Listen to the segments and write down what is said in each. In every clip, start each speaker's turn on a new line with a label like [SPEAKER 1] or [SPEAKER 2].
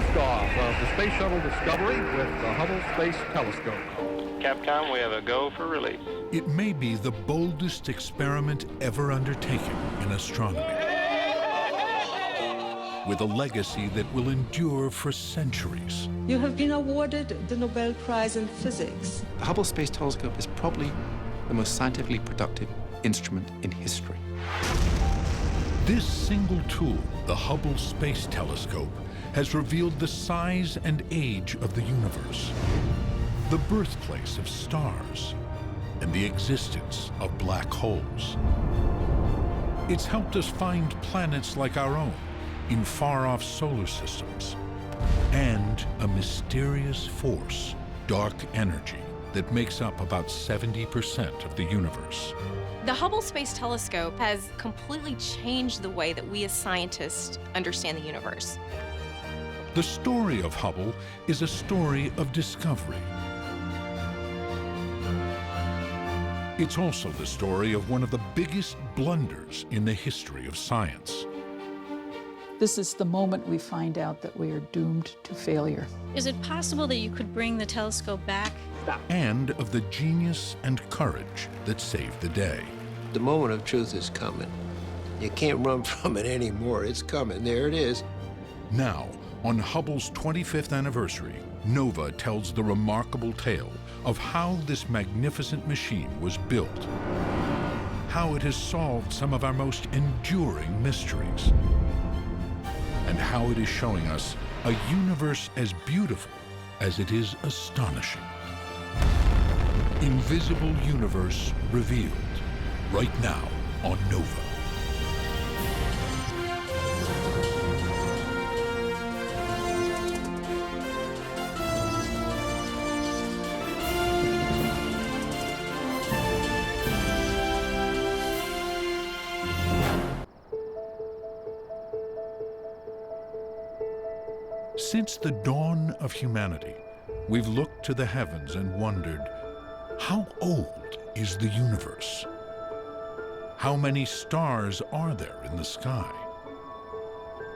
[SPEAKER 1] liftoff of the Space Shuttle Discovery with the Hubble Space Telescope.
[SPEAKER 2] Capcom, we have a go for release.
[SPEAKER 3] It may be the boldest experiment ever undertaken in astronomy, with a legacy that will endure for centuries.
[SPEAKER 4] You have been awarded the Nobel Prize in Physics.
[SPEAKER 5] The Hubble Space Telescope is probably the most scientifically productive instrument in history.
[SPEAKER 3] This single tool, the Hubble Space Telescope, has revealed the size and age of the universe, the birthplace of stars, and the existence of black holes. It's helped us find planets like our own in far-off solar systems, and a mysterious force, dark energy, that makes up about 70% of the universe.
[SPEAKER 6] The Hubble Space Telescope has completely changed the way that we as scientists understand the universe.
[SPEAKER 3] The story of Hubble is a story of discovery. It's also the story of one of the biggest blunders in the history of science.
[SPEAKER 7] This is the moment we find out that we are doomed to failure.
[SPEAKER 8] Is it possible that you could bring the telescope back?
[SPEAKER 3] And of the genius and courage that saved the day.
[SPEAKER 9] The moment of truth is coming. You can't run from it anymore. It's coming. There it is.
[SPEAKER 3] Now, on Hubble's 25th anniversary, NOVA tells the remarkable tale of how this magnificent machine was built, how it has solved some of our most enduring mysteries, and how it is showing us a universe as beautiful as it is astonishing. Invisible Universe Revealed, right now on NOVA. Since the dawn of humanity, we've looked to the heavens and wondered, how old is the universe? How many stars are there in the sky?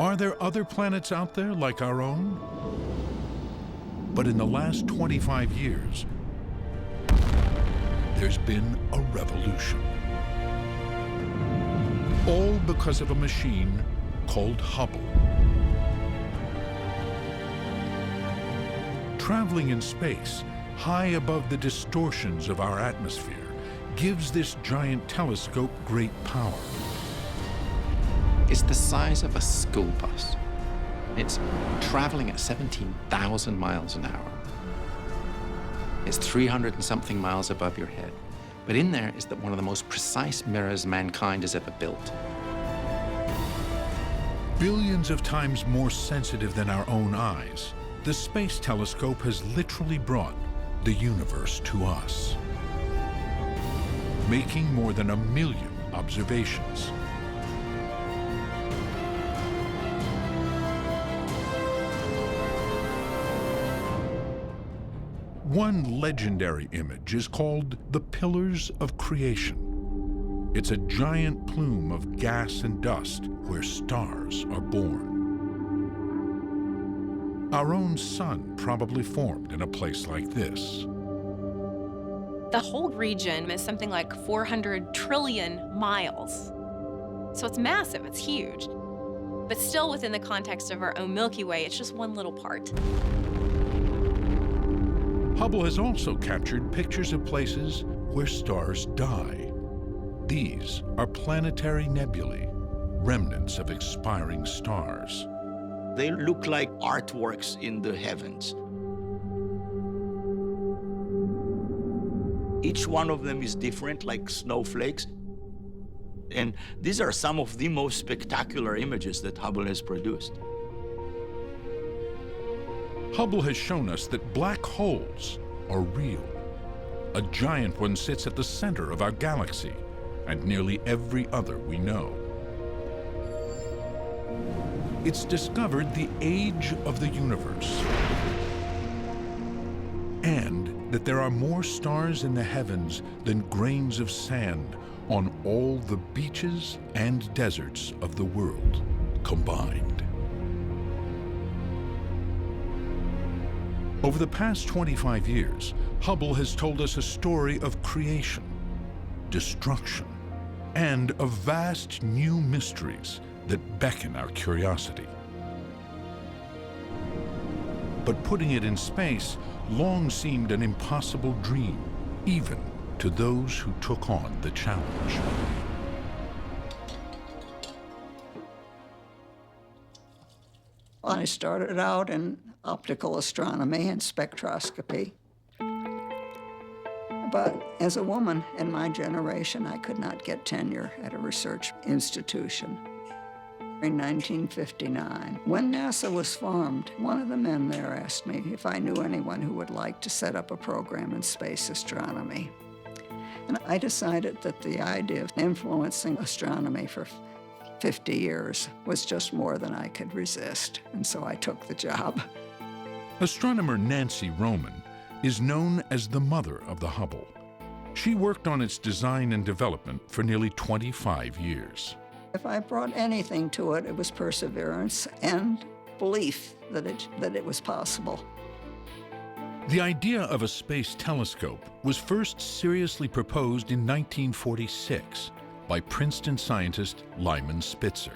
[SPEAKER 3] Are there other planets out there like our own? But in the last 25 years, there's been a revolution. All because of a machine called Hubble. Traveling in space, high above the distortions of our atmosphere, gives this giant telescope great power.
[SPEAKER 5] It's the size of a school bus. It's traveling at 17,000 miles an hour. It's 300 and something miles above your head. But in there is one of the most precise mirrors mankind has ever built.
[SPEAKER 3] Billions of times more sensitive than our own eyes, the space telescope has literally brought the universe to us, making more than 1 million observations. One legendary image is called the Pillars of Creation. It's a giant plume of gas and dust where stars are born. Our own sun probably formed in a place like this.
[SPEAKER 6] The whole region is something like 400 trillion miles. So it's massive, it's huge. But still within the context of our own Milky Way, it's just one little part.
[SPEAKER 3] Hubble has also captured pictures of places where stars die. These are planetary nebulae, remnants of expiring stars.
[SPEAKER 10] They look like artworks in the heavens. Each one of them is different, like snowflakes. And these are some of the most spectacular images that Hubble has produced.
[SPEAKER 3] Hubble has shown us that black holes are real. A giant one sits at the center of our galaxy, and nearly every other we know. It's discovered the age of the universe, and that there are more stars in the heavens than grains of sand on all the beaches and deserts of the world combined. Over the past 25 years, Hubble has told us a story of creation, destruction, and of vast new mysteries that beckon our curiosity. But putting it in space long seemed an impossible dream, even to those who took on the challenge.
[SPEAKER 11] I started out in optical astronomy and spectroscopy. But as a woman in my generation, I could not get tenure at a research institution. In 1959, when NASA was formed, one of the men there asked me if I knew anyone who would like to set up a program in space astronomy. And I decided that the idea of influencing astronomy for 50 years was just more than I could resist, and so I took the job.
[SPEAKER 3] Astronomer Nancy Roman is known as the mother of the Hubble. She worked on its design and development for nearly 25 years.
[SPEAKER 11] If I brought anything to it, it was perseverance and belief that it was possible.
[SPEAKER 3] The idea of a space telescope was first seriously proposed in 1946 by Princeton scientist Lyman Spitzer.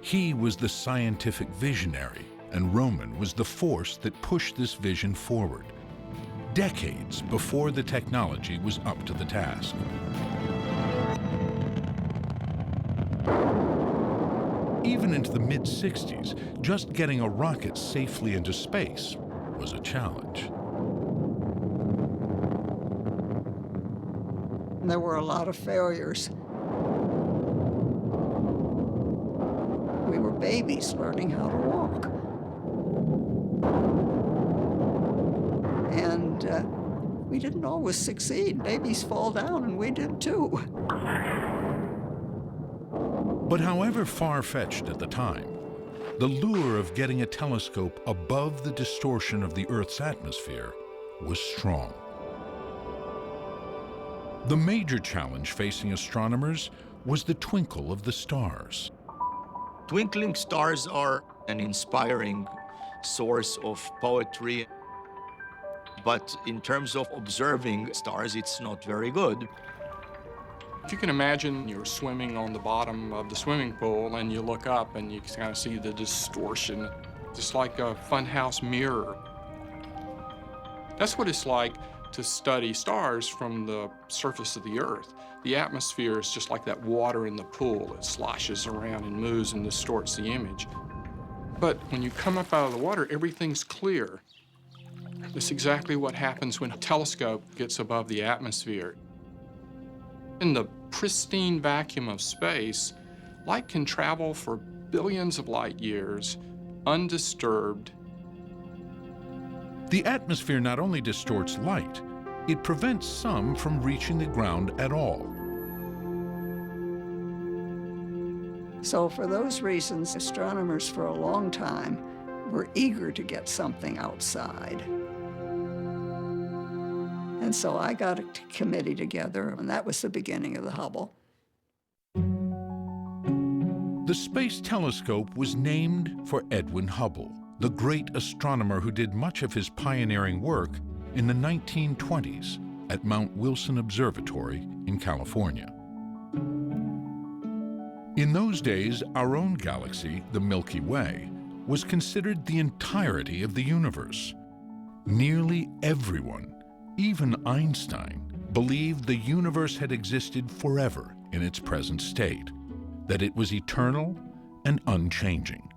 [SPEAKER 3] He was the scientific visionary, and Roman was the force that pushed this vision forward, decades before the technology was up to the task. Even into the mid-60s, just getting a rocket safely into space was a challenge.
[SPEAKER 11] There were a lot of failures. We were babies learning how to walk. And we didn't always succeed. Babies fall down, and we did too.
[SPEAKER 3] But however far-fetched at the time, the lure of getting a telescope above the distortion of the Earth's atmosphere was strong. The major challenge facing astronomers was the twinkle of the stars.
[SPEAKER 10] Twinkling stars are an inspiring source of poetry, but in terms of observing stars, it's not very good.
[SPEAKER 12] If you can imagine you're swimming on the bottom of the swimming pool and you look up and you kind of see the distortion, just like a funhouse mirror. That's what it's like to study stars from the surface of the Earth. The atmosphere is just like that water in the pool. It sloshes around and moves and distorts the image. But when you come up out of the water, everything's clear. That's exactly what happens when a telescope gets above the atmosphere. In the pristine vacuum of space, light can travel for billions of light years, undisturbed.
[SPEAKER 3] The atmosphere not only distorts light, it prevents some from reaching the ground at all.
[SPEAKER 11] So for those reasons, astronomers for a long time were eager to get something outside. And so I got a committee together, and that was the beginning of the Hubble.
[SPEAKER 3] The Space Telescope was named for Edwin Hubble, the great astronomer who did much of his pioneering work in the 1920s at Mount Wilson Observatory in California. In those days, our own galaxy, the Milky Way, was considered the entirety of the universe. Nearly everyone, even Einstein, believed the universe had existed forever in its present state, that it was eternal and unchanging.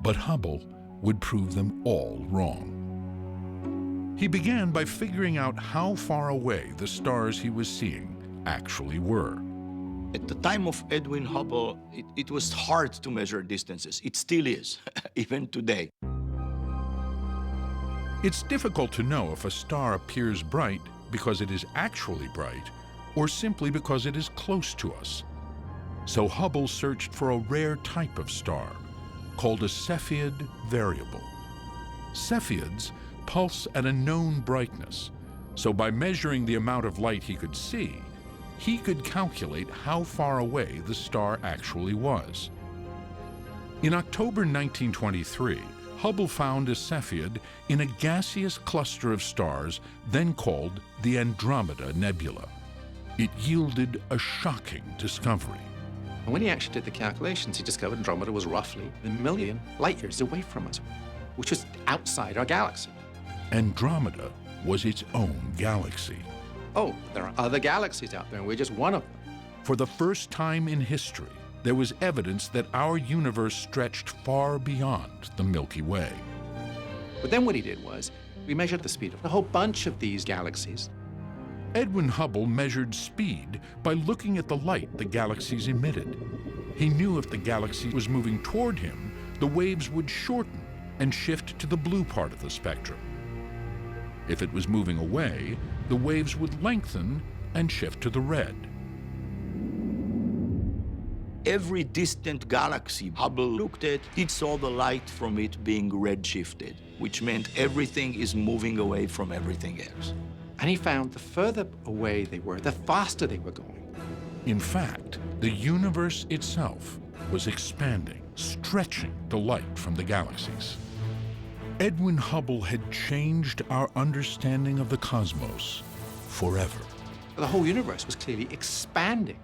[SPEAKER 3] But Hubble would prove them all wrong. He began by figuring out how far away the stars he was seeing actually were.
[SPEAKER 10] At the time of Edwin Hubble, it was hard to measure distances. It still is, even today.
[SPEAKER 3] It's difficult to know if a star appears bright because it is actually bright or simply because it is close to us. So Hubble searched for a rare type of star called a Cepheid variable. Cepheids pulse at a known brightness, so by measuring the amount of light he could see, he could calculate how far away the star actually was. In October 1923, Hubble found a Cepheid in a gaseous cluster of stars then called the Andromeda Nebula. It yielded a shocking discovery.
[SPEAKER 5] And when he actually did the calculations, he discovered Andromeda was roughly 1 million light years away from us, which was outside our galaxy.
[SPEAKER 3] Andromeda was its own galaxy.
[SPEAKER 5] Oh, there are other galaxies out there, and we're just one of them.
[SPEAKER 3] For the first time in history, there was evidence that our universe stretched far beyond the Milky Way.
[SPEAKER 5] But then what he did was, we measured the speed of a whole bunch of these galaxies.
[SPEAKER 3] Edwin Hubble measured speed by looking at the light the galaxies emitted. He knew if the galaxy was moving toward him, the waves would shorten and shift to the blue part of the spectrum. If it was moving away, the waves would lengthen and shift to the red.
[SPEAKER 10] Every distant galaxy Hubble looked at, he saw the light from it being redshifted, which meant everything is moving away from everything else.
[SPEAKER 5] And he found the further away they were, the faster they were going.
[SPEAKER 3] In fact, the universe itself was expanding, stretching the light from the galaxies. Edwin Hubble had changed our understanding of the cosmos forever.
[SPEAKER 5] The whole universe was clearly expanding.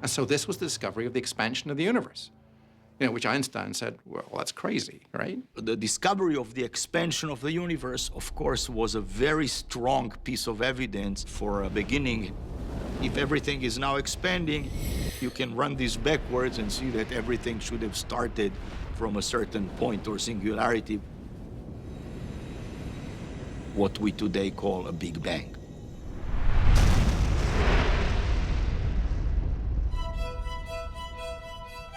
[SPEAKER 5] And so this was the discovery of the expansion of the universe, which Einstein said, well, that's crazy, right?
[SPEAKER 10] The discovery of the expansion of the universe, of course, was a very strong piece of evidence for a beginning. If everything is now expanding, you can run this backwards and see that everything should have started from a certain point or singularity, what we today call a Big Bang.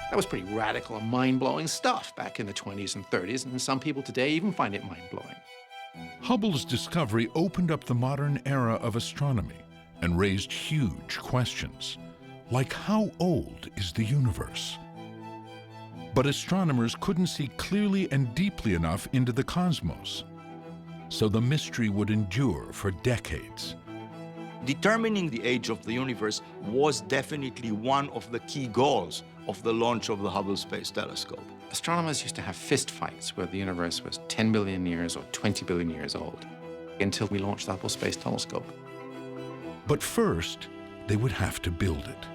[SPEAKER 5] That was pretty radical and mind-blowing stuff back in the 20s and 30s, and some people today even find it mind-blowing.
[SPEAKER 3] Hubble's discovery opened up the modern era of astronomy and raised huge questions, like how old is the universe? But astronomers couldn't see clearly and deeply enough into the cosmos, so the mystery would endure for decades.
[SPEAKER 10] Determining the age of the universe was definitely one of the key goals of the launch of the Hubble Space Telescope.
[SPEAKER 5] Astronomers used to have fistfights where the universe was 10 billion years or 20 billion years old until we launched the Hubble Space Telescope.
[SPEAKER 3] But first, they would have to build it.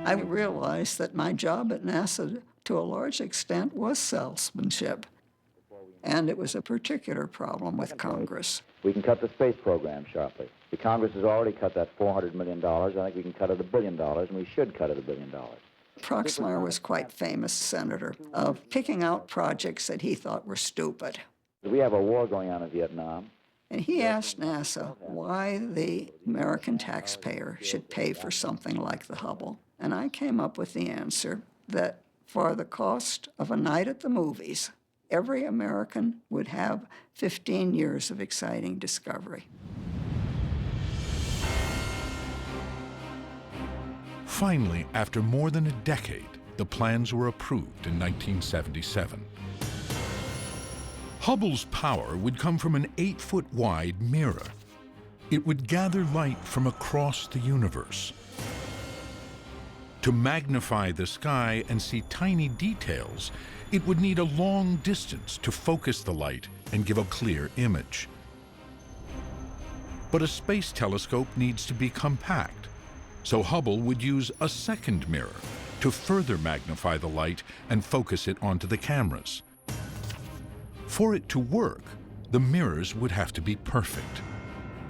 [SPEAKER 11] I realized that my job at NASA, to a large extent, was salesmanship. And it was a particular problem with Congress.
[SPEAKER 13] We can cut the space program sharply. The Congress has already cut that $400 million. I think we can cut it $1 billion, and we should cut it $1 billion.
[SPEAKER 11] Proxmire was quite famous senator of picking out projects that he thought were stupid.
[SPEAKER 13] We have a war going on in Vietnam.
[SPEAKER 11] And he asked NASA why the American taxpayer should pay for something like the Hubble. And I came up with the answer that for the cost of a night at the movies, every American would have 15 years of exciting discovery.
[SPEAKER 3] Finally, after more than a decade, the plans were approved in 1977. Hubble's power would come from an 8-foot-wide mirror. It would gather light from across the universe. To magnify the sky and see tiny details, it would need a long distance to focus the light and give a clear image. But a space telescope needs to be compact, so Hubble would use a second mirror to further magnify the light and focus it onto the cameras. For it to work, the mirrors would have to be perfect.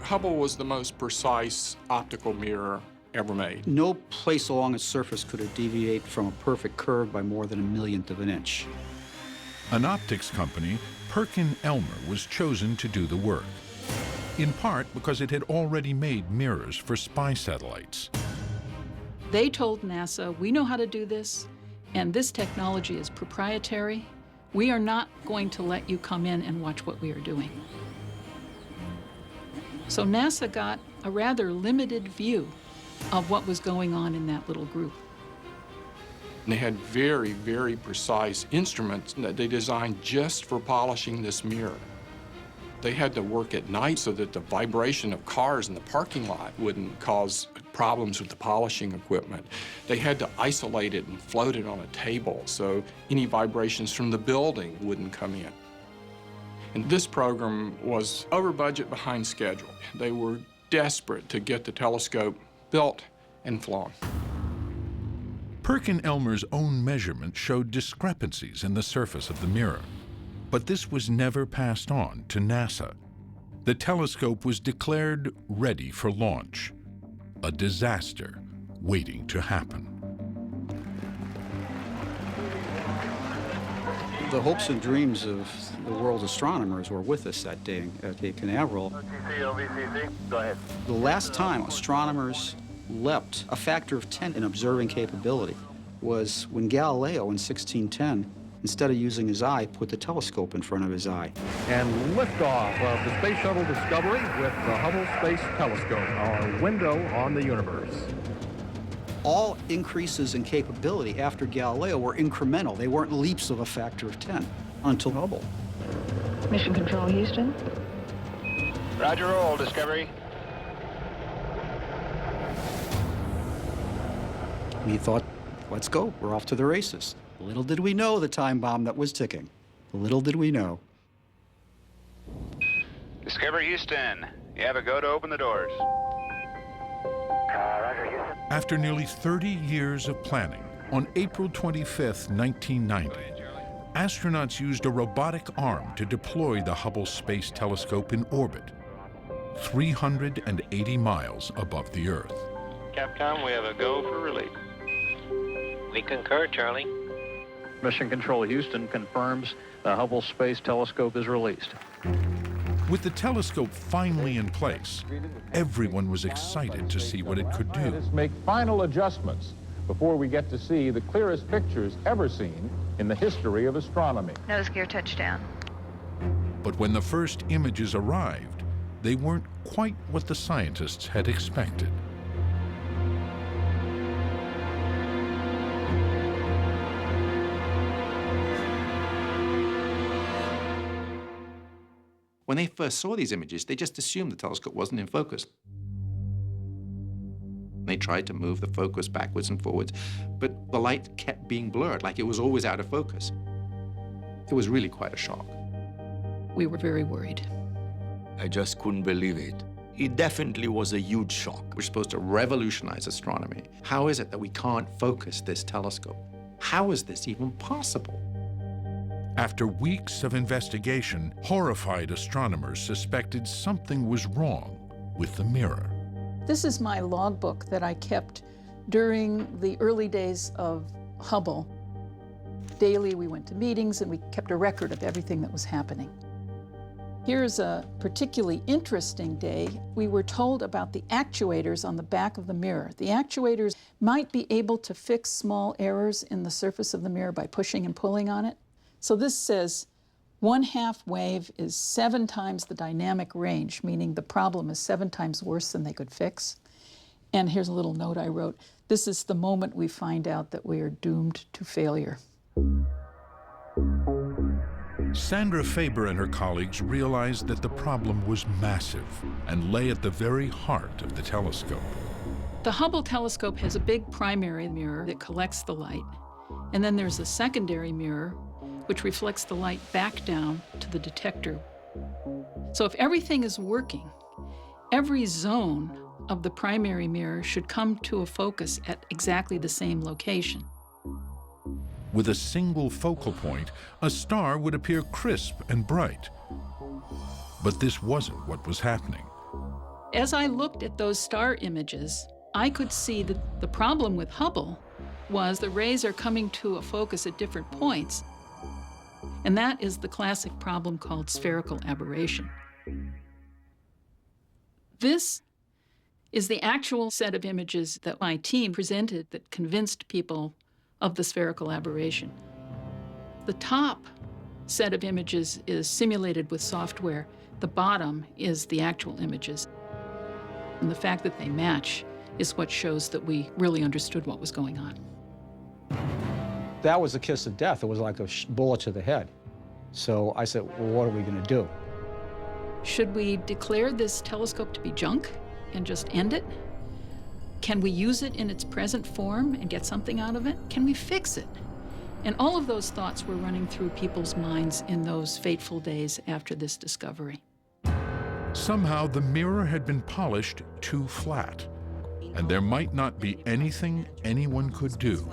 [SPEAKER 12] Hubble was the most precise optical mirror ever made.
[SPEAKER 14] No place along its surface could it deviate from a perfect curve by more than a millionth of an inch.
[SPEAKER 3] An optics company, Perkin-Elmer, was chosen to do the work, in part because it had already made mirrors for spy satellites.
[SPEAKER 7] They told NASA, we know how to do this, and this technology is proprietary. We are not going to let you come in and watch what we are doing. So NASA got a rather limited view of what was going on in that little group.
[SPEAKER 12] And they had very, very precise instruments that they designed just for polishing this mirror. They had to work at night so that the vibration of cars in the parking lot wouldn't cause problems with the polishing equipment. They had to isolate it and float it on a table so any vibrations from the building wouldn't come in. And this program was over budget, behind schedule. They were desperate to get the telescope built and flown.
[SPEAKER 3] Perkin-Elmer's own measurements showed discrepancies in the surface of the mirror, but this was never passed on to NASA. The telescope was declared ready for launch, a disaster waiting to happen.
[SPEAKER 14] The hopes and dreams of the world's astronomers were with us that day at Cape Canaveral.
[SPEAKER 2] Go ahead.
[SPEAKER 14] The last time astronomers leapt a factor of 10 in observing capability was when Galileo in 1610, instead of using his eye, put the telescope in front of his eye.
[SPEAKER 1] And liftoff of the Space Shuttle Discovery with the Hubble Space Telescope, our window on the universe.
[SPEAKER 14] All increases in capability after Galileo were incremental. They weren't leaps of a factor of 10 until Hubble.
[SPEAKER 15] Mission Control, Houston.
[SPEAKER 2] Roger, roll, Discovery.
[SPEAKER 14] We thought, let's go, we're off to the races. Little did we know the time bomb that was ticking. Little did we know.
[SPEAKER 2] Discovery, Houston. You have a go to open the doors. Roger, Houston.
[SPEAKER 3] After nearly 30 years of planning, on April 25, 1990, astronauts used a robotic arm to deploy the Hubble Space Telescope in orbit, 380 miles above the Earth.
[SPEAKER 2] Capcom, we have a go for release.
[SPEAKER 16] We concur, Charlie.
[SPEAKER 1] Mission Control, Houston confirms the Hubble Space Telescope is released.
[SPEAKER 3] With the telescope finally in place, everyone was excited to see what it could do.
[SPEAKER 17] Scientists make final adjustments before we get to see the clearest pictures ever seen in the history of astronomy.
[SPEAKER 15] Nose gear touchdown.
[SPEAKER 3] But when the first images arrived, they weren't quite what the scientists had expected.
[SPEAKER 5] When they first saw these images, they just assumed the telescope wasn't in focus. They tried to move the focus backwards and forwards, but the light kept being blurred, like it was always out of focus. It was really quite a shock.
[SPEAKER 7] We were very worried.
[SPEAKER 10] I just couldn't believe it. It definitely was a huge shock.
[SPEAKER 5] We're supposed to revolutionize astronomy. How is it that we can't focus this telescope? How is this even possible?
[SPEAKER 3] After weeks of investigation, horrified astronomers suspected something was wrong with the mirror.
[SPEAKER 7] This is my logbook that I kept during the early days of Hubble. Daily, we went to meetings and we kept a record of everything that was happening. Here's a particularly interesting day. We were told about the actuators on the back of the mirror. The actuators might be able to fix small errors in the surface of the mirror by pushing and pulling on it. So this says 1/2 wave is 7 times the dynamic range, meaning the problem is 7 times worse than they could fix. And here's a little note I wrote. This is the moment we find out that we are doomed to failure.
[SPEAKER 3] Sandra Faber and her colleagues realized that the problem was massive and lay at the very heart of the telescope.
[SPEAKER 7] The Hubble telescope has a big primary mirror that collects the light, and then there's a secondary mirror which reflects the light back down to the detector. So if everything is working, every zone of the primary mirror should come to a focus at exactly the same location.
[SPEAKER 3] With a single focal point, a star would appear crisp and bright. But this wasn't what was happening.
[SPEAKER 7] As I looked at those star images, I could see that the problem with Hubble was the rays are coming to a focus at different points. And that is the classic problem called spherical aberration. This is the actual set of images that my team presented that convinced people of the spherical aberration. The top set of images is simulated with software. The bottom is the actual images. And the fact that they match is what shows that we really understood what was going on.
[SPEAKER 14] That was a kiss of death. It was like a bullet to the head. So I said, well, what are we going to do?
[SPEAKER 7] Should we declare this telescope to be junk and just end it? Can we use it in its present form and get something out of it? Can we fix it? And all of those thoughts were running through people's minds in those fateful days after this discovery.
[SPEAKER 3] Somehow the mirror had been polished too flat, and there might not be anything anyone could do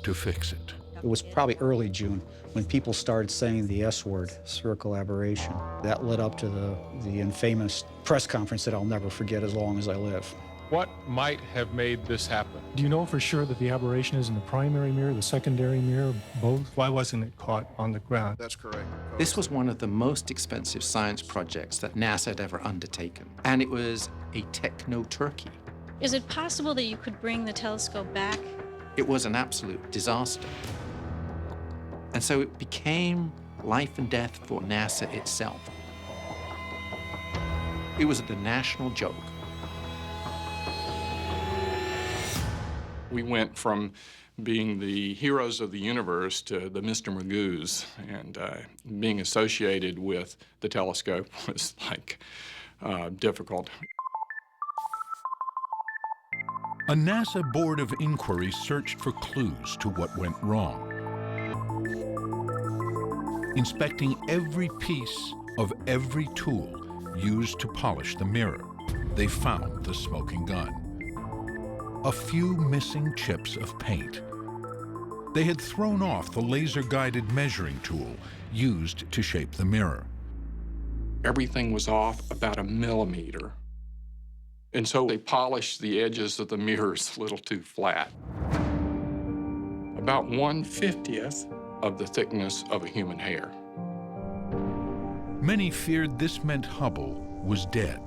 [SPEAKER 3] to fix it.
[SPEAKER 14] It was probably early June when people started saying the S word, spherical aberration. That led up to the infamous press conference that I'll never forget as long as I live.
[SPEAKER 17] What might have made this happen?
[SPEAKER 18] Do you know for sure that the aberration is in the primary mirror, the secondary mirror, both? Why wasn't it caught on the ground?
[SPEAKER 19] That's correct.
[SPEAKER 5] This was one of the most expensive science projects that NASA had ever undertaken, and it was a techno-turkey.
[SPEAKER 8] Is it possible that you could bring the telescope back?
[SPEAKER 5] It was an absolute disaster. And so it became life and death for NASA itself. It was the national joke.
[SPEAKER 12] We went from being the heroes of the universe to the Mr. Magoo's, and being associated with the telescope was like difficult.
[SPEAKER 3] A NASA board of inquiry searched for clues to what went wrong. Inspecting every piece of every tool used to polish the mirror, they found the smoking gun. A few missing chips of paint. They had thrown off the laser-guided measuring tool used to shape the mirror.
[SPEAKER 12] Everything was off about 1 millimeter. And so they polished the edges of the mirrors a little too flat. About 1/50th of the thickness of a human hair.
[SPEAKER 3] Many feared this meant Hubble was dead,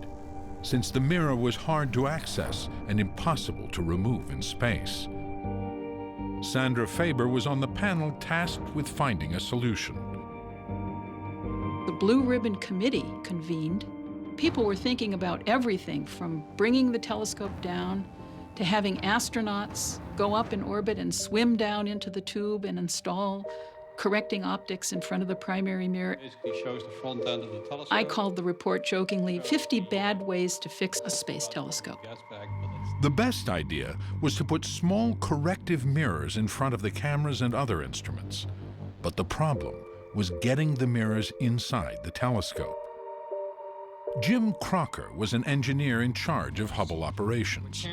[SPEAKER 3] since the mirror was hard to access and impossible to remove in space. Sandra Faber was on the panel tasked with finding a solution.
[SPEAKER 7] The Blue Ribbon Committee convened. People were thinking about everything from bringing the telescope down to having astronauts go up in orbit and swim down into the tube and install correcting optics in front of the primary mirror.
[SPEAKER 20] Basically shows the front end of the telescope.
[SPEAKER 7] I called the report jokingly, 50 bad ways to fix a space telescope.
[SPEAKER 3] The best idea was to put small corrective mirrors in front of the cameras and other instruments. But the problem was getting the mirrors inside the telescope. Jim Crocker was an engineer in charge of Hubble operations.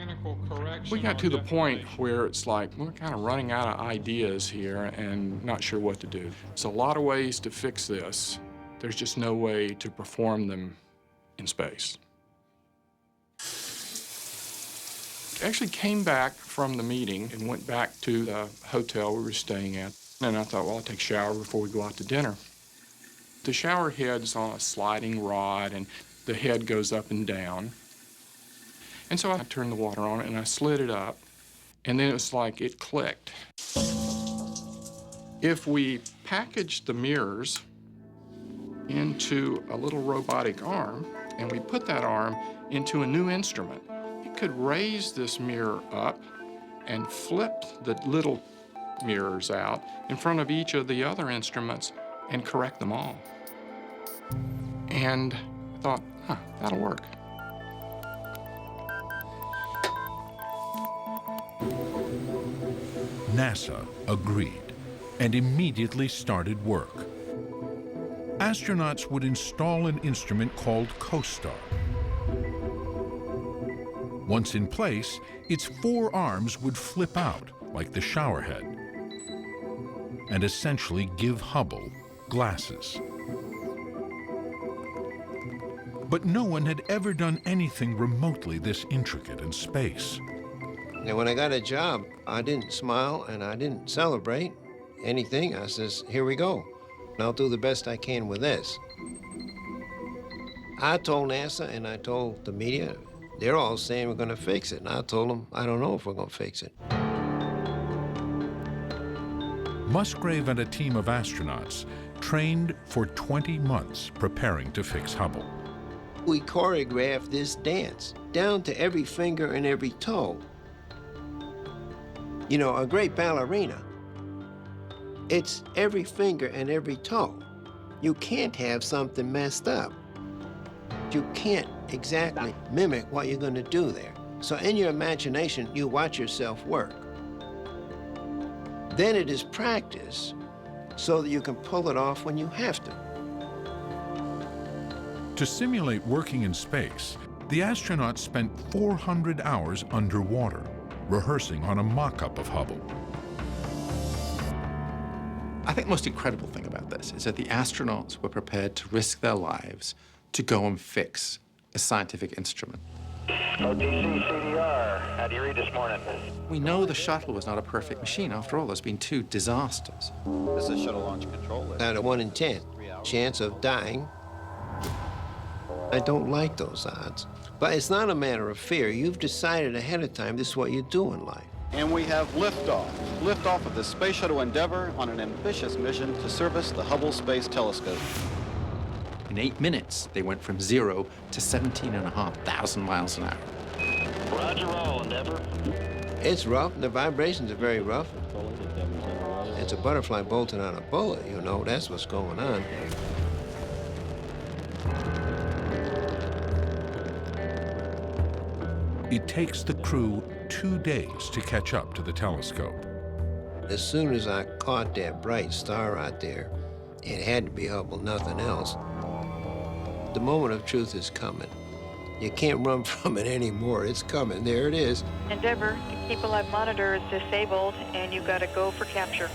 [SPEAKER 12] We got to the point where it's like, we're kind of running out of ideas here and not sure what to do. There's a lot of ways to fix this. There's just no way to perform them in space. I actually came back from the meeting and went back to the hotel we were staying at. And I thought, well, I'll take a shower before we go out to dinner. The shower head's on a sliding rod, and the head goes up and down. And so I turned the water on, and I slid it up, and then it was like it clicked. If we packaged the mirrors into a little robotic arm, and we put that arm into a new instrument, it could raise this mirror up and flip the little mirrors out in front of each of the other instruments and correct them all. And I thought, that'll work.
[SPEAKER 3] NASA agreed and immediately started work. Astronauts would install an instrument called COSTAR. Once in place, its 4 arms would flip out like the shower head and essentially give Hubble glasses. But no one had ever done anything remotely this intricate in space.
[SPEAKER 9] And when I got a job, I didn't smile and I didn't celebrate anything. I says, here we go. And I'll do the best I can with this. I told NASA and I told the media, they're all saying we're going to fix it. And I told them, I don't know if we're going to fix it.
[SPEAKER 3] Musgrave and a team of astronauts trained for 20 months preparing to fix Hubble.
[SPEAKER 9] We choreographed this dance down to every finger and every toe. You know, a great ballerina, it's every finger and every toe. You can't have something messed up. You can't exactly mimic what you're going to do there. So in your imagination, you watch yourself work. Then it is practice so that you can pull it off when you have to.
[SPEAKER 3] To simulate working in space, the astronauts spent 400 hours underwater, rehearsing on a mock-up of Hubble.
[SPEAKER 5] I think the most incredible thing about this is that the astronauts were prepared to risk their lives to go and fix a scientific instrument.
[SPEAKER 2] OTC CDR, how do you read this morning?
[SPEAKER 5] We know the shuttle was not a perfect machine. After all, there's been 2 disasters.
[SPEAKER 19] This is shuttle launch control list.
[SPEAKER 9] Out of 1 in 10 chance of dying. I don't like those odds. But it's not a matter of fear. You've decided ahead of time this is what you do in life.
[SPEAKER 19] And we have liftoff. Liftoff of the Space Shuttle Endeavour on an ambitious mission to service the Hubble Space Telescope.
[SPEAKER 5] In 8 minutes, they went from 0 to 17,500 miles an hour.
[SPEAKER 2] Roger roll, Endeavour.
[SPEAKER 9] It's rough. The vibrations are very rough. It's a butterfly bolting on a bullet, you know. That's what's going on.
[SPEAKER 3] It takes the crew 2 days to catch up to the telescope.
[SPEAKER 9] As soon as I caught that bright star out there, it had to be Hubble, nothing else. The moment of truth is coming. You can't run from it anymore. It's coming. There it is.
[SPEAKER 15] Endeavour, the Keep Alive monitor is disabled, and you've got to go for capture.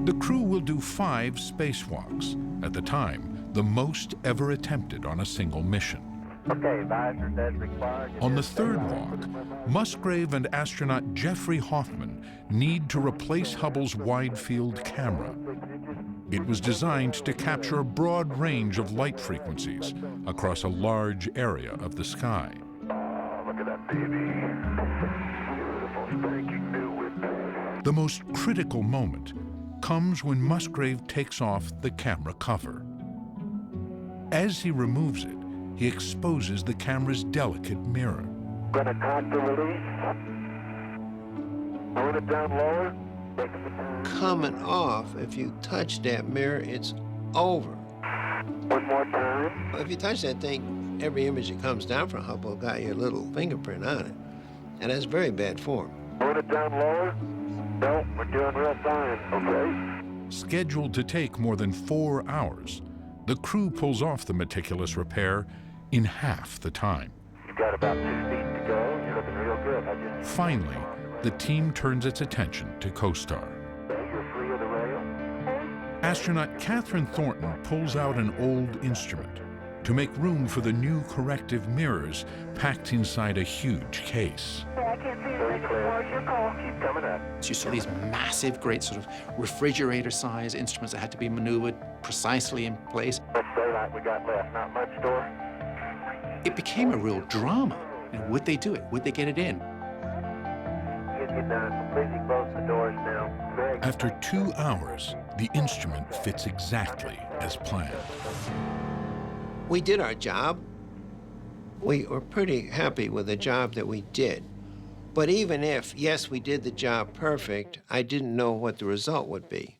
[SPEAKER 3] The crew will do 5 spacewalks, at the time, the most ever attempted on a single mission.
[SPEAKER 2] Okay, visor dead required.
[SPEAKER 3] On the 3rd walk, Musgrave and astronaut Jeffrey Hoffman need to replace Hubble's wide-field camera. It was designed to capture a broad range of light frequencies across a large area of the sky.
[SPEAKER 2] Look at that baby. Beautiful, spanking new with.
[SPEAKER 3] The most critical moment comes when Musgrave takes off the camera cover. As he removes it, he exposes the camera's delicate mirror.
[SPEAKER 2] Gonna cock the release. Hold it down lower.
[SPEAKER 9] Coming off, if you touch that mirror, it's over.
[SPEAKER 2] One more time.
[SPEAKER 9] If you touch that thing, every image that comes down from Hubble got your little fingerprint on it. And that's very bad form.
[SPEAKER 2] Hold it down lower. No, we're doing real fine, okay?
[SPEAKER 3] Scheduled to take more than 4 hours, the crew pulls off the meticulous repair in half the time.
[SPEAKER 2] You've got about 2 feet to go. You're looking real good.
[SPEAKER 3] Finally, the team turns its attention to CoStar.
[SPEAKER 2] You're free of the rail.
[SPEAKER 3] Astronaut Catherine Thornton pulls out an old instrument to make room for the new corrective mirrors packed inside a huge case.
[SPEAKER 2] I can't see it anymore. Your call. Keep coming up.
[SPEAKER 5] So you saw these massive, great sort of refrigerator-sized instruments that had to be maneuvered precisely in place.
[SPEAKER 2] Let's say like we got left. Not much door.
[SPEAKER 5] It became a real drama. You know, would they do it? Would they get it in?
[SPEAKER 2] Get done. Completely close the doors now. Greg.
[SPEAKER 3] After 2 hours, the instrument fits exactly as planned.
[SPEAKER 9] We did our job. We were pretty happy with the job that we did. But even if, yes, we did the job perfect, I didn't know what the result would be.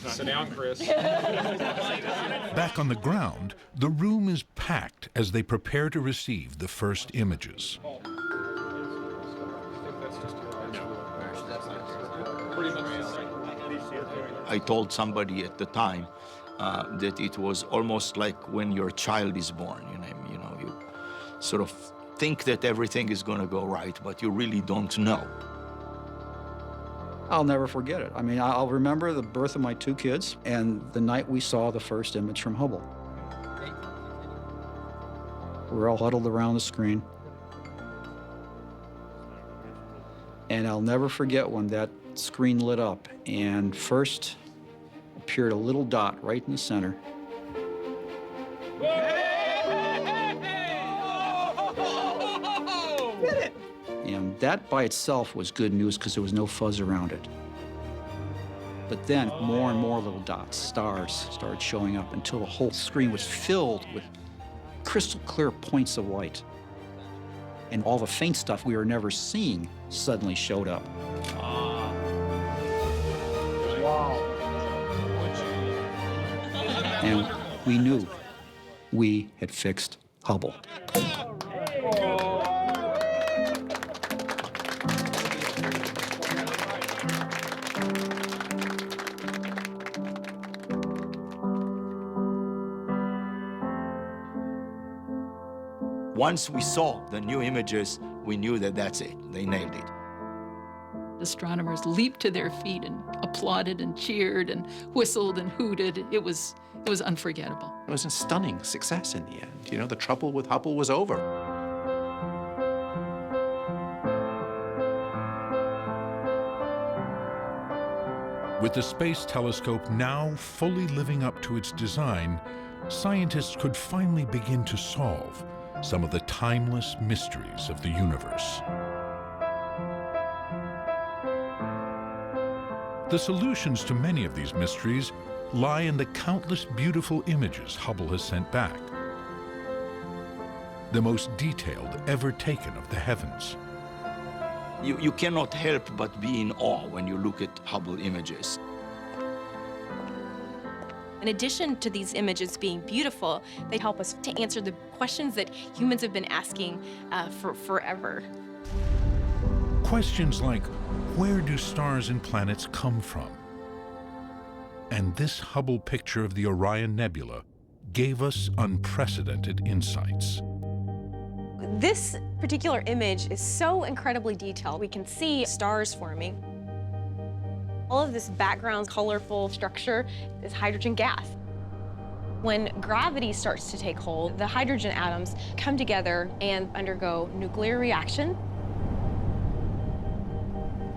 [SPEAKER 20] Sit down, Chris.
[SPEAKER 3] Back on the ground, the room is packed as they prepare to receive the first images.
[SPEAKER 10] I told somebody at the time that it was almost like when your child is born. You know, you sort of think that everything is going to go right, but you really don't know.
[SPEAKER 14] I'll never forget it. I mean, I'll remember the birth of my 2 kids and the night we saw the first image from Hubble. We're all huddled around the screen. And I'll never forget when that screen lit up and first appeared a little dot right in the center. And that by itself was good news because there was no fuzz around it. But then more and more little dots, stars, started showing up until the whole screen was filled with crystal clear points of light. And all the faint stuff we were never seeing suddenly showed up. And we knew we had fixed Hubble.
[SPEAKER 10] Once we saw the new images, we knew that that's it. They nailed it.
[SPEAKER 7] Astronomers leaped to their feet and applauded and cheered and whistled and hooted. It was unforgettable.
[SPEAKER 5] It was a stunning success in the end. You know, the trouble with Hubble was over.
[SPEAKER 3] With the Space Telescope now fully living up to its design, scientists could finally begin to solve some of the timeless mysteries of the universe. The solutions to many of these mysteries lie in the countless beautiful images Hubble has sent back, the most detailed ever taken of the heavens.
[SPEAKER 10] You cannot help but be in awe when you look at Hubble images.
[SPEAKER 6] In addition to these images being beautiful, they help us to answer the questions that humans have been asking for forever.
[SPEAKER 3] Questions like, where do stars and planets come from? And this Hubble picture of the Orion Nebula gave us unprecedented insights.
[SPEAKER 6] This particular image is so incredibly detailed. We can see stars forming. All of this background colorful structure is hydrogen gas. When gravity starts to take hold, the hydrogen atoms come together and undergo nuclear reaction.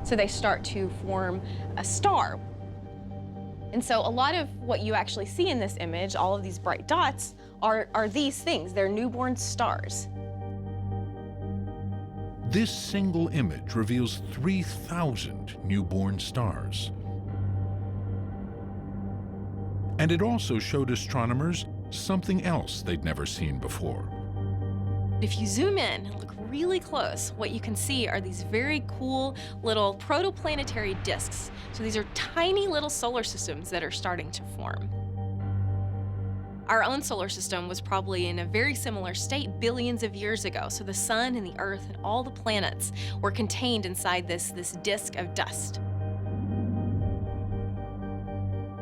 [SPEAKER 6] So they start to form a star. And so a lot of what you actually see in this image, all of these bright dots, are these things. They're newborn stars.
[SPEAKER 3] This single image reveals 3,000 newborn stars. And it also showed astronomers something else they'd never seen before.
[SPEAKER 6] If you zoom in and look really close, what you can see are these very cool little protoplanetary disks. So these are tiny little solar systems that are starting to form. Our own solar system was probably in a very similar state billions of years ago. So the sun and the earth and all the planets were contained inside this disk of dust.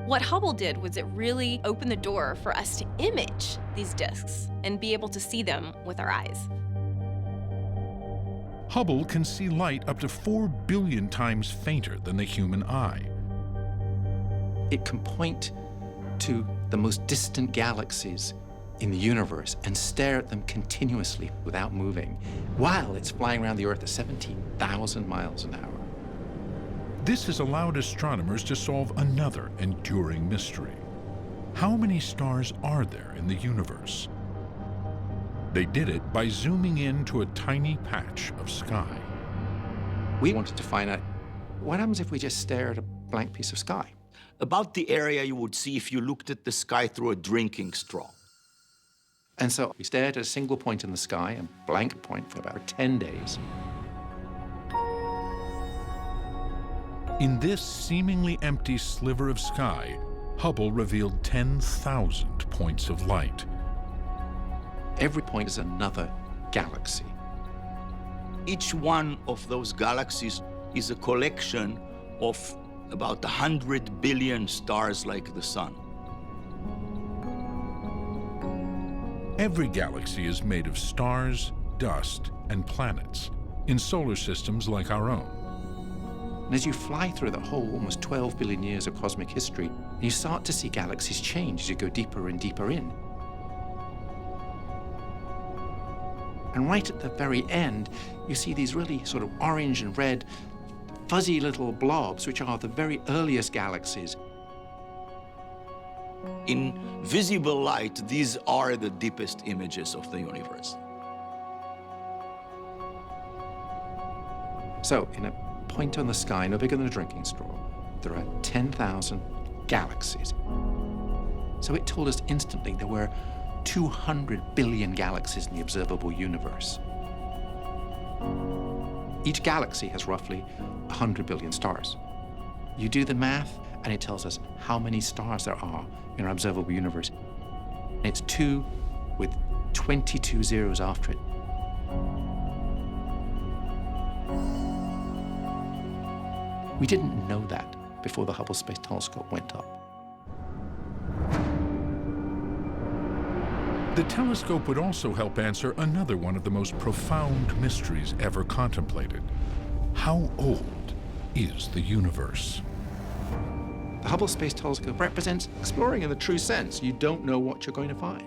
[SPEAKER 6] What Hubble did was it really opened the door for us to image these disks and be able to see them with our eyes.
[SPEAKER 3] Hubble can see light up to 4 billion times fainter than the human eye.
[SPEAKER 5] It can point to the most distant galaxies in the universe and stare at them continuously without moving while it's flying around the Earth at 17,000 miles an hour.
[SPEAKER 3] This has allowed astronomers to solve another enduring mystery. How many stars are there in the universe? They did it by zooming in to a tiny patch of sky.
[SPEAKER 5] We wanted to find out what happens if we just stare at a blank piece of sky.
[SPEAKER 10] About the area you would see if you looked at the sky through a drinking straw.
[SPEAKER 5] And so we stared at a single point in the sky, a blank point, for about 10 days.
[SPEAKER 3] In this seemingly empty sliver of sky, Hubble revealed 10,000 points of light.
[SPEAKER 5] Every point is another galaxy.
[SPEAKER 10] Each one of those galaxies is a collection of about 100 billion stars like the sun.
[SPEAKER 3] Every galaxy is made of stars, dust, and planets in solar systems like our own.
[SPEAKER 5] And as you fly through the whole almost 12 billion years of cosmic history, you start to see galaxies change as you go deeper and deeper in. And right at the very end, you see these really sort of orange and red, fuzzy little blobs, which are the very earliest galaxies.
[SPEAKER 10] In visible light, these are the deepest images of the universe.
[SPEAKER 5] So, in a point on the sky, no bigger than a drinking straw, there are 10,000 galaxies. So it told us instantly there were 200 billion galaxies in the observable universe. Each galaxy has roughly 100 billion stars. You do the math, and it tells us how many stars there are in our observable universe. And it's 2 with 22 zeros after it. We didn't know that before the Hubble Space Telescope went up.
[SPEAKER 3] The telescope would also help answer another one of the most profound mysteries ever contemplated. How old is the universe?
[SPEAKER 5] The Hubble Space Telescope represents exploring in the true sense. You don't know what you're going to find.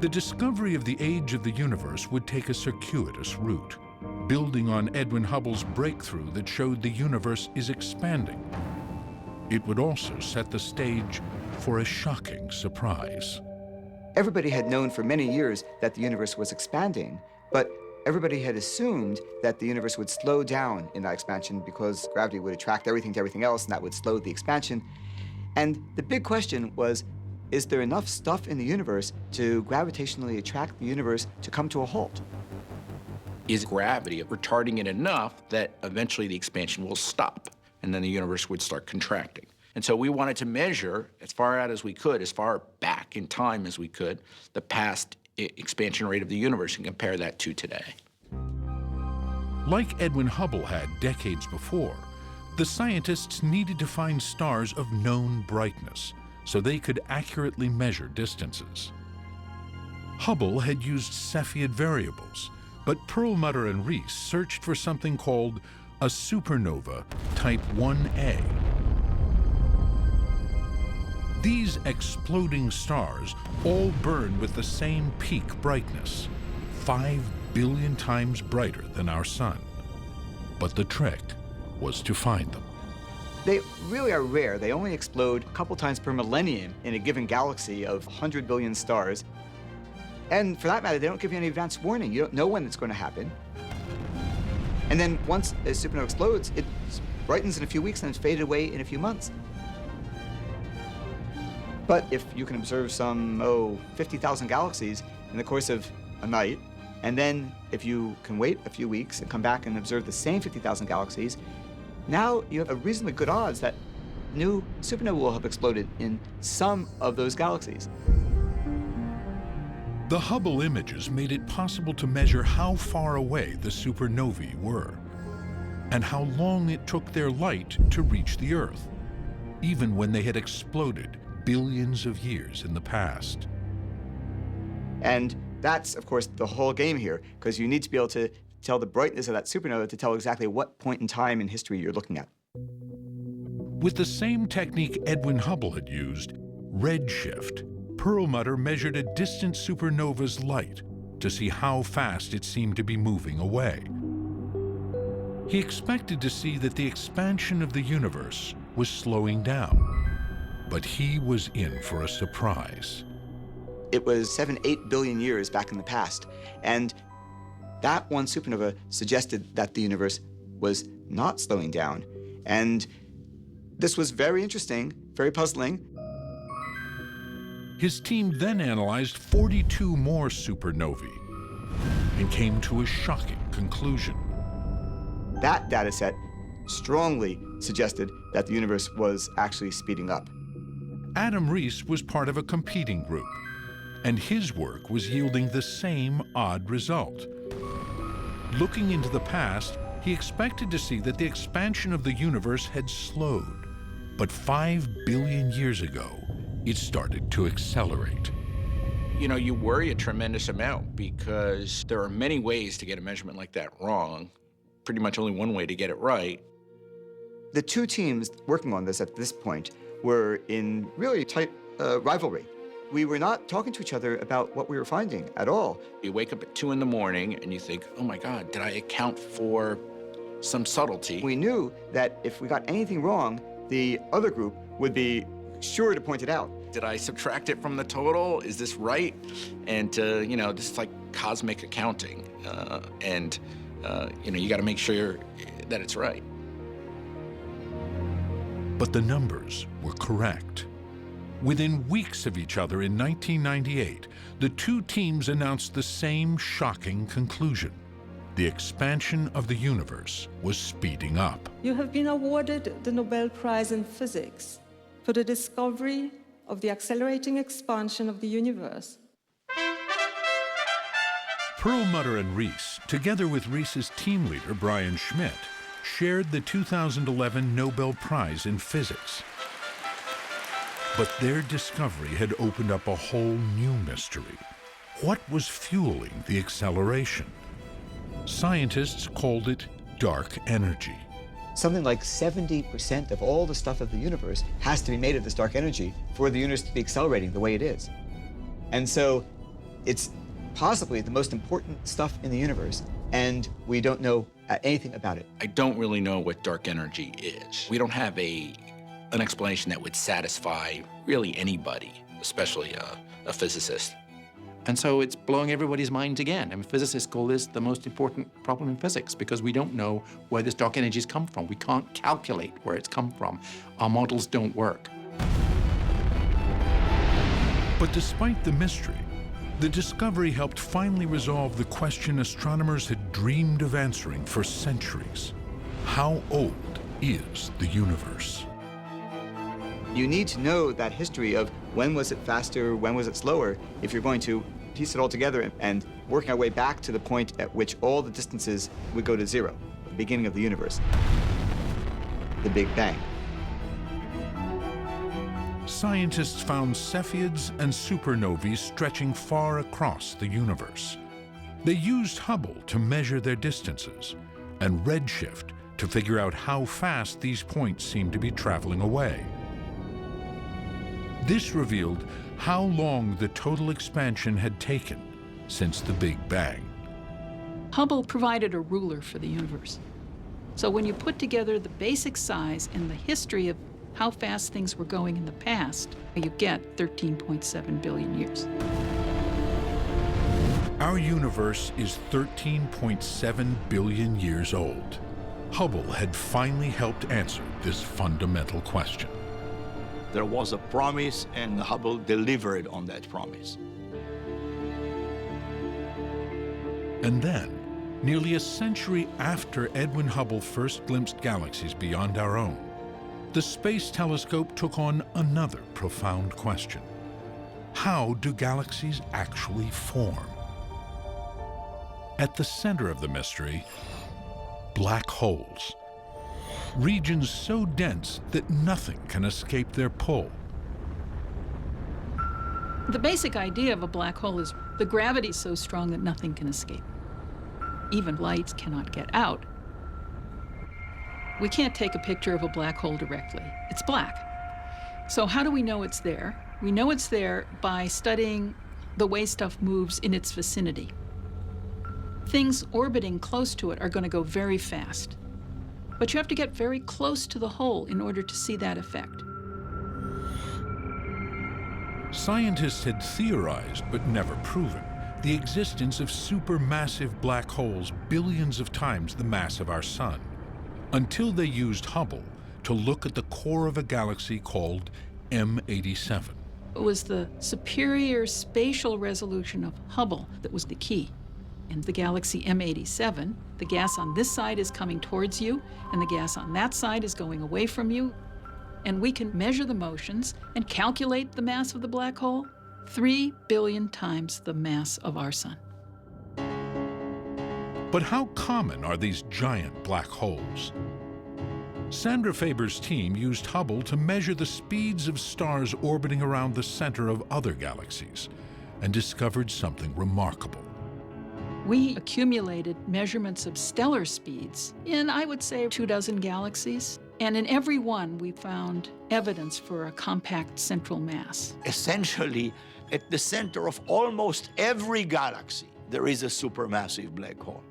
[SPEAKER 3] The discovery of the age of the universe would take a circuitous route, building on Edwin Hubble's breakthrough that showed the universe is expanding. It would also set the stage for a shocking surprise.
[SPEAKER 21] Everybody had known for many years that the universe was expanding, but everybody had assumed that the universe would slow down in that expansion because gravity would attract everything to everything else, and that would slow the expansion. And the big question was, is there enough stuff in the universe to gravitationally attract the universe to come to a halt?
[SPEAKER 22] Is gravity retarding it enough that eventually the expansion will stop, and then the universe would start contracting? And so we wanted to measure, as far out as we could, as far back in time as we could, the past expansion rate of the universe and compare that to today.
[SPEAKER 3] Like Edwin Hubble had decades before, the scientists needed to find stars of known brightness so they could accurately measure distances. Hubble had used Cepheid variables, but Perlmutter and Reese searched for something called a supernova type 1A. These exploding stars all burn with the same peak brightness, 5 billion times brighter than our sun. But the trick was to find them.
[SPEAKER 21] They really are rare. They only explode a couple times per millennium in a given galaxy of 100 billion stars. And for that matter, they don't give you any advance warning. You don't know when it's going to happen. And then once a supernova explodes, it brightens in a few weeks and it's faded away in a few months. But if you can observe some, 50,000 galaxies in the course of a night, and then if you can wait a few weeks and come back and observe the same 50,000 galaxies, now you have a reasonably good odds that new supernova will have exploded in some of those galaxies.
[SPEAKER 3] The Hubble images made it possible to measure how far away the supernovae were, and how long it took their light to reach the Earth, even when they had exploded billions of years in the past.
[SPEAKER 21] And that's, of course, the whole game here, because you need to be able to tell the brightness of that supernova to tell exactly what point in time in history you're looking at.
[SPEAKER 3] With the same technique Edwin Hubble had used, redshift, Perlmutter measured a distant supernova's light to see how fast it seemed to be moving away. He expected to see that the expansion of the universe was slowing down, but he was in for a surprise.
[SPEAKER 21] It was 7-8 billion years back in the past, and that one supernova suggested that the universe was not slowing down. And this was very interesting, very puzzling.
[SPEAKER 3] His team then analyzed 42 more supernovae and came to a shocking conclusion.
[SPEAKER 21] That data set strongly suggested that the universe was actually speeding up.
[SPEAKER 3] Adam Reese was part of a competing group, and his work was yielding the same odd result. Looking into the past, he expected to see that the expansion of the universe had slowed, but 5 billion years ago, it started to accelerate.
[SPEAKER 22] You know, you worry a tremendous amount because there are many ways to get a measurement like that wrong. Pretty much only one way to get it right.
[SPEAKER 21] The two teams working on this at this point were in really tight rivalry. We were not talking to each other about what we were finding at all.
[SPEAKER 22] You wake up at 2 in the morning and you think, oh my God, did I account for some subtlety?
[SPEAKER 21] We knew that if we got anything wrong, the other group would be sure to point it out.
[SPEAKER 22] Did I subtract it from the total? Is this right? And, you know, this is like cosmic accounting. You know, you got to make sure that it's right.
[SPEAKER 3] But the numbers were correct. Within weeks of each other in 1998, the two teams announced the same shocking conclusion. The expansion of the universe was speeding up.
[SPEAKER 4] You have been awarded the Nobel Prize in Physics for the discovery of the accelerating expansion of the universe.
[SPEAKER 3] Perlmutter and Reese, together with Reese's team leader, Brian Schmidt, shared the 2011 Nobel Prize in Physics. But their discovery had opened up a whole new mystery. What was fueling the acceleration? Scientists called it dark energy.
[SPEAKER 21] Something like 70% of all the stuff of the universe has to be made of this dark energy for the universe to be accelerating the way it is. And so it's possibly the most important stuff in the universe, and we don't know anything about it.
[SPEAKER 22] I don't really know what dark energy is. We don't have an explanation that would satisfy really anybody, especially a physicist.
[SPEAKER 5] And so it's blowing everybody's minds again. I mean, physicists call this the most important problem in physics because we don't know where this dark energy's come from. We can't calculate where it's come from. Our models don't work.
[SPEAKER 3] But despite the mystery, the discovery helped finally resolve the question astronomers had dreamed of answering for centuries. How old is the universe?
[SPEAKER 21] You need to know that history of when was it faster, when was it slower, if you're going to piece it all together and working our way back to the point at which all the distances would go to zero, the beginning of the universe, the Big Bang.
[SPEAKER 3] Scientists found Cepheids and supernovae stretching far across the universe. They used Hubble to measure their distances and redshift to figure out how fast these points seemed to be traveling away. This revealed how long the total expansion had taken since the Big Bang.
[SPEAKER 7] Hubble provided a ruler for the universe. So when you put together the basic size and the history of how fast things were going in the past, you get 13.7 billion years.
[SPEAKER 3] Our universe is 13.7 billion years old. Hubble had finally helped answer this fundamental question.
[SPEAKER 10] There was a promise, and Hubble delivered on that promise.
[SPEAKER 3] And then, nearly a century after Edwin Hubble first glimpsed galaxies beyond our own, the Space Telescope took on another profound question. How do galaxies actually form? At the center of the mystery, black holes. Regions so dense that nothing can escape their pull.
[SPEAKER 7] The basic idea of a black hole is the gravity is so strong that nothing can escape. Even light cannot get out. We can't take a picture of a black hole directly. It's black. So how do we know it's there? We know it's there by studying the way stuff moves in its vicinity. Things orbiting close to it are going to go very fast. But you have to get very close to the hole in order to see that effect.
[SPEAKER 3] Scientists had theorized, but never proven, the existence of supermassive black holes billions of times the mass of our sun, until they used Hubble to look at the core of a galaxy called M87.
[SPEAKER 7] It was the superior spatial resolution of Hubble that was the key. In the galaxy M87, the gas on this side is coming towards you, and the gas on that side is going away from you. And we can measure the motions and calculate the mass of the black hole 3 billion times the mass of our sun.
[SPEAKER 3] But how common are these giant black holes? Sandra Faber's team used Hubble to measure the speeds of stars orbiting around the center of other galaxies and discovered something remarkable.
[SPEAKER 7] We accumulated measurements of stellar speeds in, I would say, 24 galaxies. And in every one, we found evidence for a compact central mass.
[SPEAKER 10] Essentially, at the center of almost every galaxy, there is a supermassive black hole.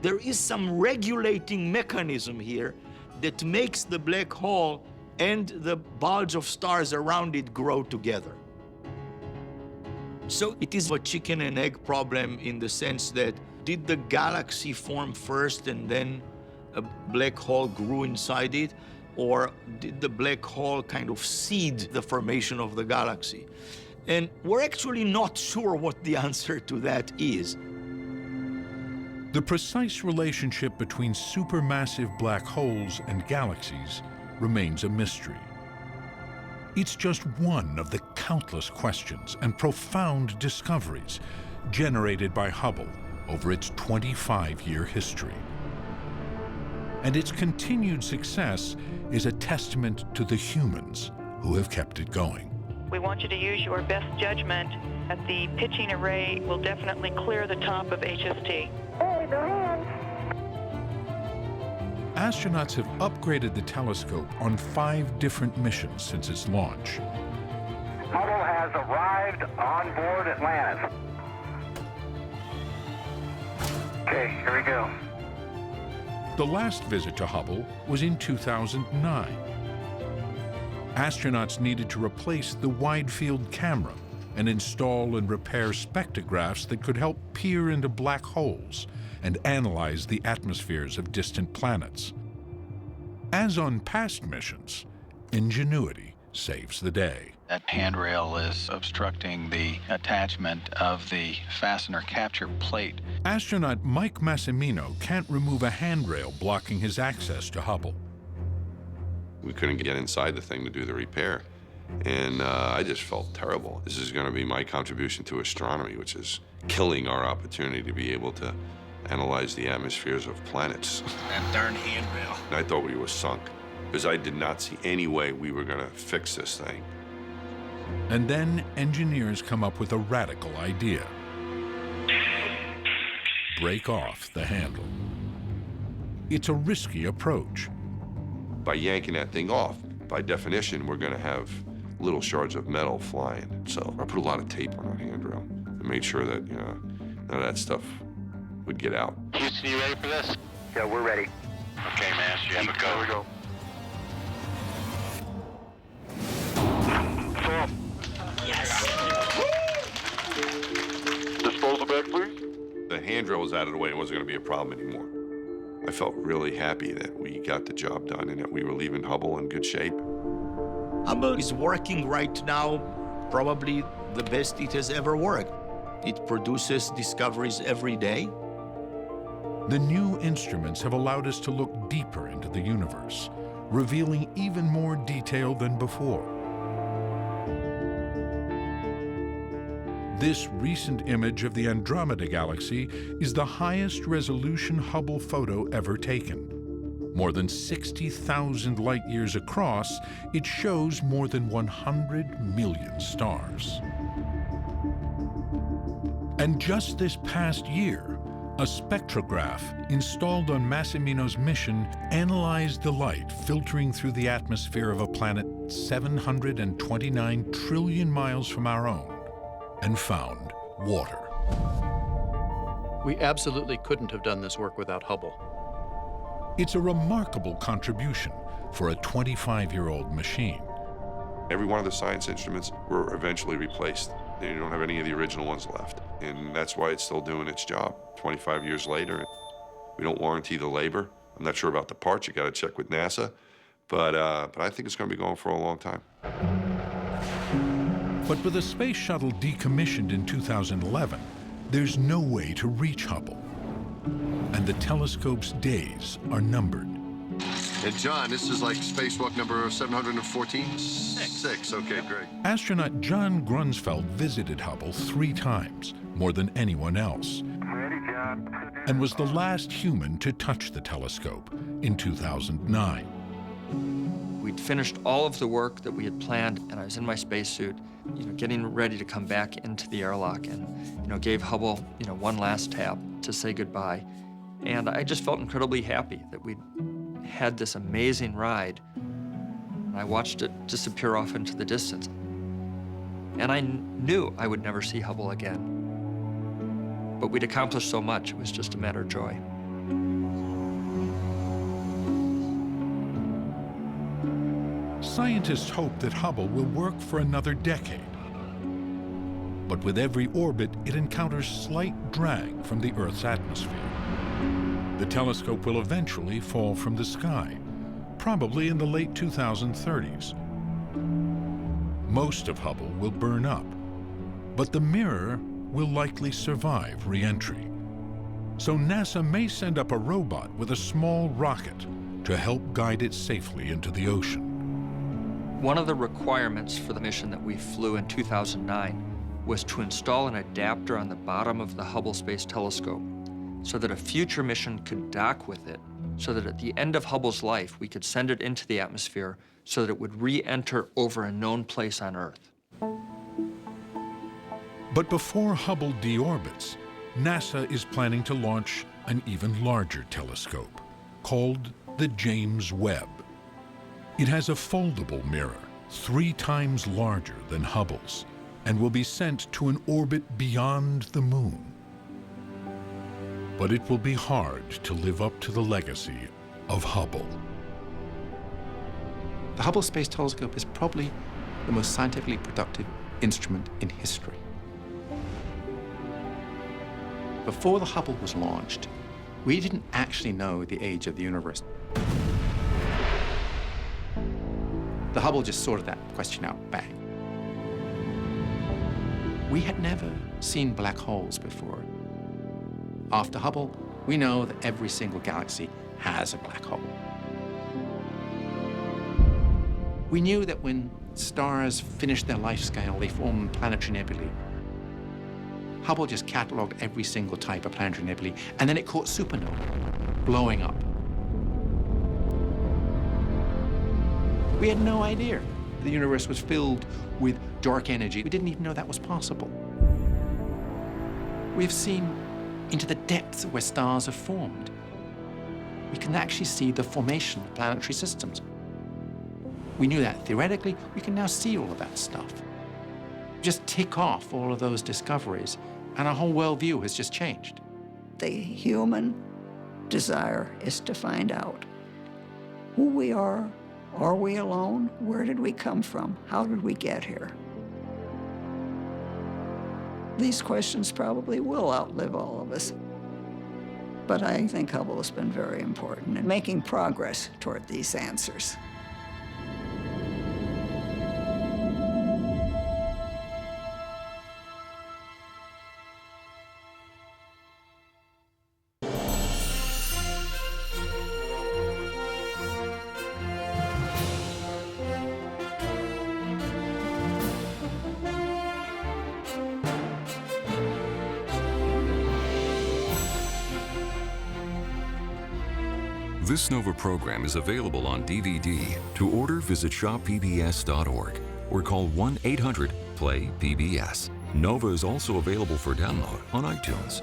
[SPEAKER 10] There is some regulating mechanism here that makes the black hole and the bulge of stars around it grow together. So it is a chicken and egg problem in the sense that did the galaxy form first and then a black hole grew inside it, or did the black hole kind of seed the formation of the galaxy? And we're actually not sure what the answer to that is.
[SPEAKER 3] The precise relationship between supermassive black holes and galaxies remains a mystery. It's just one of the countless questions and profound discoveries generated by Hubble over its 25-year history. And its continued success is a testament to the humans who have kept it going.
[SPEAKER 15] We want you to use your best judgment that the pitching array will definitely clear the top of HST.
[SPEAKER 3] Astronauts have upgraded the telescope on 5 different missions since its launch.
[SPEAKER 2] Hubble has arrived on board Atlantis. Okay, here we go.
[SPEAKER 3] The last visit to Hubble was in 2009. Astronauts needed to replace the wide-field camera and install and repair spectrographs that could help peer into black holes and analyze the atmospheres of distant planets. As on past missions, ingenuity saves the day.
[SPEAKER 11] That handrail is obstructing the attachment of the fastener capture plate.
[SPEAKER 3] Astronaut Mike Massimino can't remove a handrail blocking his access to Hubble.
[SPEAKER 13] We couldn't get inside the thing to do the repair. And I just felt terrible. This is going to be my contribution to astronomy, which is killing our opportunity to be able to analyze the atmospheres of planets.
[SPEAKER 11] That darn handrail.
[SPEAKER 13] I thought we were sunk, because I did not see any way we were going to fix this thing.
[SPEAKER 3] And then engineers come up with a radical idea. Break off the handle. It's a risky approach.
[SPEAKER 13] By yanking that thing off, by definition, we're going to have little shards of metal flying. So I put a lot of tape on that handrail and made sure that, you know, none of that stuff would get out.
[SPEAKER 16] Houston, you ready for this?
[SPEAKER 2] Yeah, we're ready.
[SPEAKER 16] Okay, man, you have a go.
[SPEAKER 2] Here we go.
[SPEAKER 13] Disposal bag, please. The handrail was out of the way. It wasn't going to be a problem anymore. I felt really happy that we got the job done and that we were leaving Hubble in good shape.
[SPEAKER 10] Hubble is working right now, probably the best it has ever worked. It produces discoveries every day.
[SPEAKER 3] The new instruments have allowed us to look deeper into the universe, revealing even more detail than before. This recent image of the Andromeda Galaxy is the highest resolution Hubble photo ever taken. More than 60,000 light-years across, it shows more than 100 million stars. And just this past year, a spectrograph installed on Massimino's mission analyzed the light filtering through the atmosphere of a planet 729 trillion miles from our own, and found water.
[SPEAKER 23] We absolutely couldn't have done this work without Hubble.
[SPEAKER 3] It's a remarkable contribution for a 25-year-old machine.
[SPEAKER 13] Every one of the science instruments were eventually replaced. You don't have any of the original ones left. And that's why it's still doing its job 25 years later. We don't warranty the labor. I'm not sure about the parts. You got to check with NASA. But I think it's going to be going for a long time.
[SPEAKER 3] But with the space shuttle decommissioned in 2011, there's no way to reach Hubble. And the telescope's days are numbered.
[SPEAKER 24] And John, this is like spacewalk number 714? Six. Okay, great.
[SPEAKER 3] Astronaut John Grunsfeld visited Hubble 3 times, more than anyone else,
[SPEAKER 2] Ready, John.
[SPEAKER 3] and was the last human to touch the telescope in 2009.
[SPEAKER 25] We'd finished all of the work that we had planned, and I was in my spacesuit, getting ready to come back into the airlock, and gave Hubble, one last tap to say goodbye. And I just felt incredibly happy that we'd had this amazing ride. I watched it disappear off into the distance, and I knew I would never see Hubble again. But we'd accomplished so much; it was just a matter of joy.
[SPEAKER 3] Scientists hope that Hubble will work for another decade. But with every orbit, it encounters slight drag from the Earth's atmosphere. The telescope will eventually fall from the sky, probably in the late 2030s. Most of Hubble will burn up, but the mirror will likely survive re-entry. So NASA may send up a robot with a small rocket to help guide it safely into the ocean.
[SPEAKER 25] One of the requirements for the mission that we flew in 2009 was to install an adapter on the bottom of the Hubble Space Telescope so that a future mission could dock with it so that at the end of Hubble's life, we could send it into the atmosphere so that it would re-enter over a known place on Earth.
[SPEAKER 3] But before Hubble deorbits, NASA is planning to launch an even larger telescope called the James Webb. It has a foldable mirror 3 times larger than Hubble's and will be sent to an orbit beyond the moon. But it will be hard to live up to the legacy of Hubble.
[SPEAKER 5] The Hubble Space Telescope is probably the most scientifically productive instrument in history. Before the Hubble was launched, we didn't actually know the age of the universe. The Hubble just sorted that question out bang. We had never seen black holes before. After Hubble, we know that every single galaxy has a black hole. We knew that when stars finish their life scale, they form planetary nebulae. Hubble just cataloged every single type of planetary nebulae, and then it caught supernovae blowing up. We had no idea the universe was filled with dark energy. We didn't even know that was possible. We've seen into the depths where stars are formed. We can actually see the formation of planetary systems. We knew that theoretically. We can now see all of that stuff. Just tick off all of those discoveries, and our whole worldview has just changed.
[SPEAKER 1] The human desire is to find out who we are. Are we alone? Where did we come from? How did we get here? These questions probably will outlive all of us. But I think Hubble has been very important in making progress toward these answers.
[SPEAKER 8] This NOVA program is available on DVD. To order, visit shoppbs.org or call 1-800-PLAY-PBS. NOVA is also available for download on iTunes.